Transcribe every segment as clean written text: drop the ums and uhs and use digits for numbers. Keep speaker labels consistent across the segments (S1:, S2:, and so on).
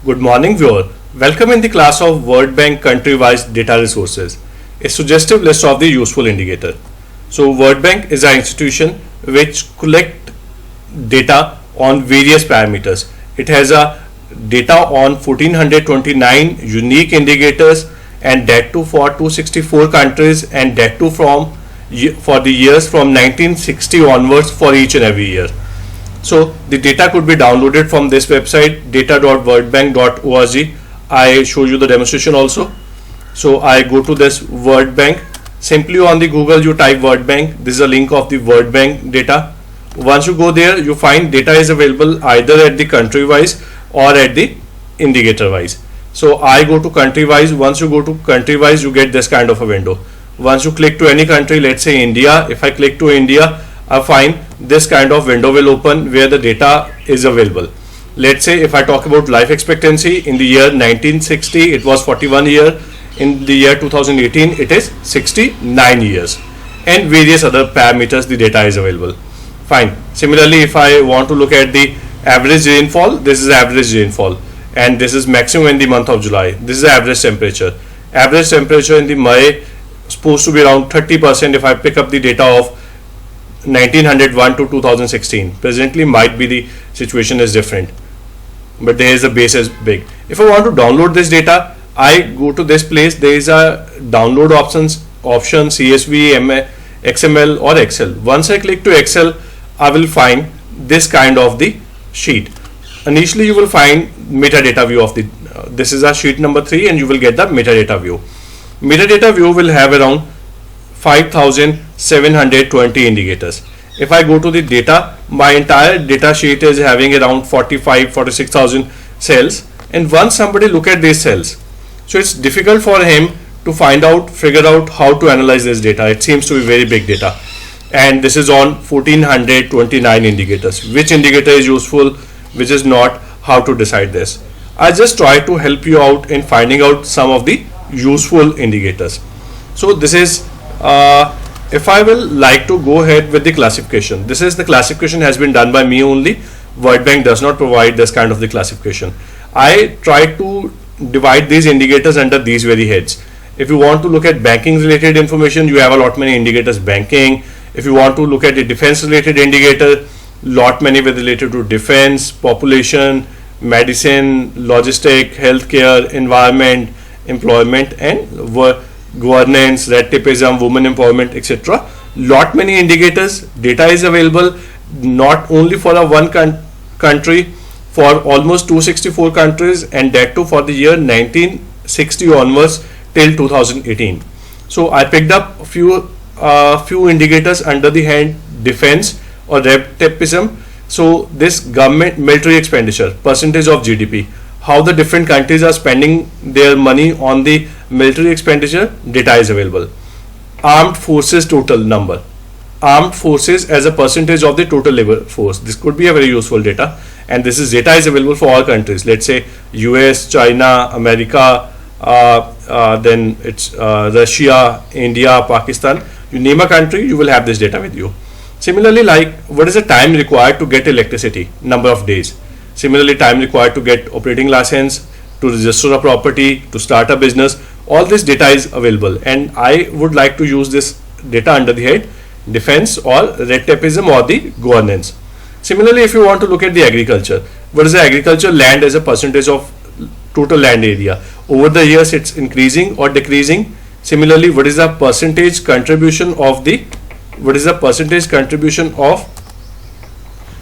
S1: Good morning, viewer. Welcome in the class of World Bank country-wise data resources, a suggestive list of the useful indicator. So, World Bank is an institution which collect data on various parameters. It has a data on 1429 unique indicators and that too for 264 countries and that too for the years from 1960 onwards for each and every year. So the data could be downloaded from this website data.worldbank.org. I show you the demonstration also. So I go to this World Bank. Simply on the Google you type World Bank. This is a link of the World Bank data. Once you go there, you find data is available either at the country wise or at the indicator wise. So I go to country wise. Once you go to country wise, you get this kind of a window. Once you click to any country, let's say India. If I click to India, I find this kind of window will open where the data is available. Let's say if I talk about life expectancy in the year 1960, it was 41 years. In the year 2018, it is 69 years, and various other parameters the data is available. Fine. Similarly, if I want to look at the average rainfall, this is average rainfall, and this is maximum in the month of July. This is average temperature. Average temperature in the May supposed to be around 30%. If I pick up the data of 1901 to 2016, presently might be the situation is different, but there is a base is big. If I want to download this data, I go to this place. There is a download option CSV, XML or Excel. Once I click to Excel, I will find this kind of the sheet. Initially you will find metadata view of the this is a sheet number 3 and you will get the metadata view. Metadata view will have around 5720 indicators. If I go to the data, my entire data sheet is having around 46,000 cells, and once somebody look at these cells, so it's difficult for him to figure out how to analyze this data. It seems to be very big data, and this is on 1429 indicators. Which indicator is useful, which is not, how to decide this. I just try to help you out in finding out some of the useful indicators. So this is if I will like to go ahead with the classification, this is the classification has been done by me only. World Bank does not provide this kind of the classification. I try to divide these indicators under these very heads. If you want to look at banking related information, you have a lot many indicators banking. If you want to look at the defense related indicator, lot many with related to defense, population, medicine, logistic, healthcare, environment, employment, and governance, red tapeism, women empowerment, etc. Lot many indicators. Data is available not only for a one country, for almost 264 countries, and that too for the year 1960 onwards till 2018. So I picked up a few indicators under the head defense or red tapeism. So this government military expenditure, percentage of GDP, how the different countries are spending their money on the military expenditure, data is available. Armed forces total number, armed forces as a percentage of the total labor force. This could be a very useful data, and this is data is available for all countries. Let's say US, China, America, then it's Russia, India, Pakistan. You name a country, you will have this data with you. Similarly, like what is the time required to get electricity, number of days. Similarly, time required to get operating license, to register a property, to start a business. All this data is available, and I would like to use this data under the head defense or red tapeism or the governance. Similarly, if you want to look at the agriculture, what is the agriculture land as a percentage of total land area? Over the years, it's increasing or decreasing. Similarly, what is the percentage contribution of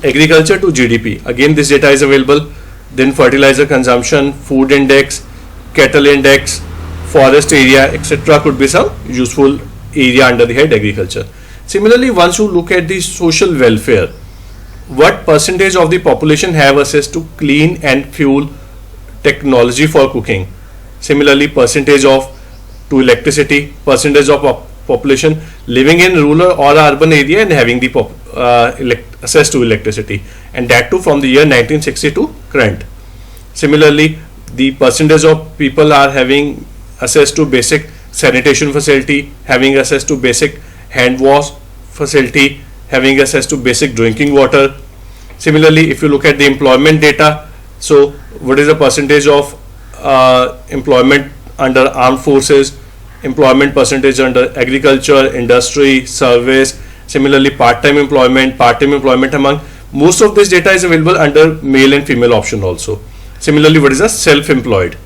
S1: agriculture to GDP? Again, this data is available. Then fertilizer consumption, food index, cattle index, forest area, etc. could be some useful area under the head agriculture. Similarly, once you look at the social welfare, what percentage of the population have access to clean and fuel technology for cooking? Similarly, percentage of to electricity, percentage of population living in rural or urban area and having the access to electricity, and that too from the year 1960 to current. Similarly, the percentage of people are having access to basic sanitation facility, having access to basic hand wash facility, having access to basic drinking water. Similarly, if you look at the employment data, so what is the percentage of employment under armed forces, employment percentage under agriculture, industry, service, similarly part-time employment among, most of this data is available under male and female option also. Similarly, what is a self-employed?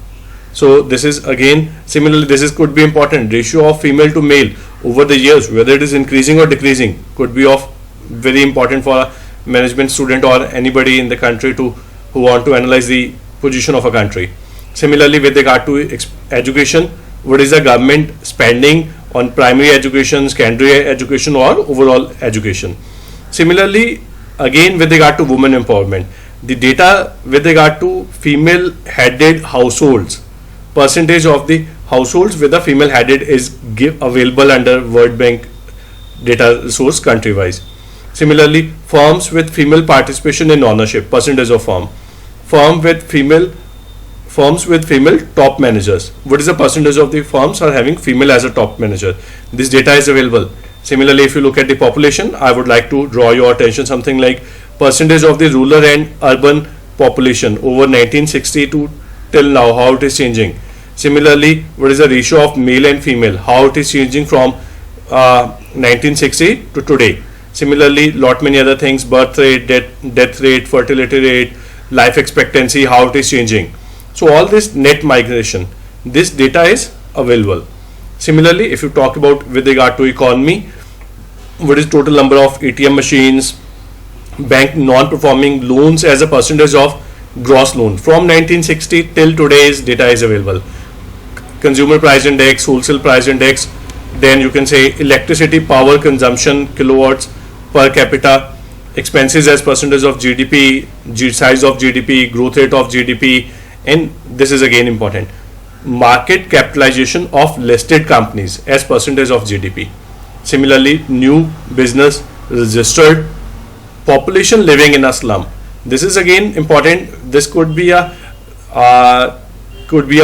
S1: So this is again, similarly, this is could be important, ratio of female to male over the years, whether it is increasing or decreasing, could be of very important for a management student or anybody in the country to who want to analyze the position of a country. Similarly, with regard to education, what is the government spending on primary education, secondary education, or overall education? Similarly, again with regard to women empowerment, the data with regard to female headed households, percentage of the households with a female headed is available under World Bank data source country wise. Similarly, firms with female participation in ownership, percentage of firms with female top managers, what is the percentage of the firms are having female as a top manager? This data is available. Similarly, if you look at the population, I would like to draw your attention something like percentage of the rural and urban population over 1960 to till now, how it is changing. Similarly, what is the ratio of male and female, how it is changing from 1960 to today. Similarly, lot many other things, birth rate, death rate, fertility rate, life expectancy, how it is changing. So all this net migration, this data is available. Similarly, if you talk about with regard to economy, what is total number of ATM machines, bank non-performing loans as a percentage of gross loan from 1960 till today's data is available. Consumer price index, wholesale price index, then you can say electricity power consumption, kilowatts per capita, expenses as percentage of GDP, size of GDP, growth rate of GDP, and this is again important, market capitalization of listed companies as percentage of GDP. Similarly, new business registered, population living in a slum. This is again important. This could be a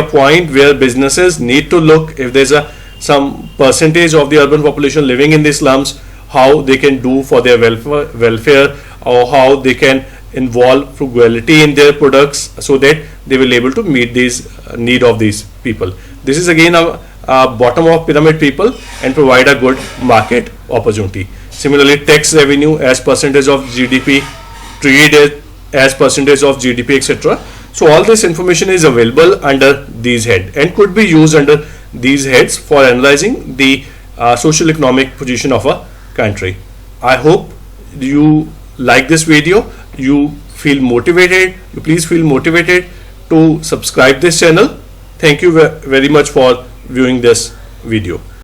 S1: point where businesses need to look if there's some percentage of the urban population living in the slums, how they can do for their welfare, or how they can involve frugality in their products so that they will able to meet these need of these people. This is again a bottom of pyramid people and provide a good market opportunity. Similarly, tax revenue as percentage of GDP, trade as percentage of GDP, etc. So all this information is available under these heads and could be used under these heads for analyzing the social economic position of a country. I hope you like this video, you feel motivated, you please feel motivated to subscribe this channel. Thank you very much for viewing this video.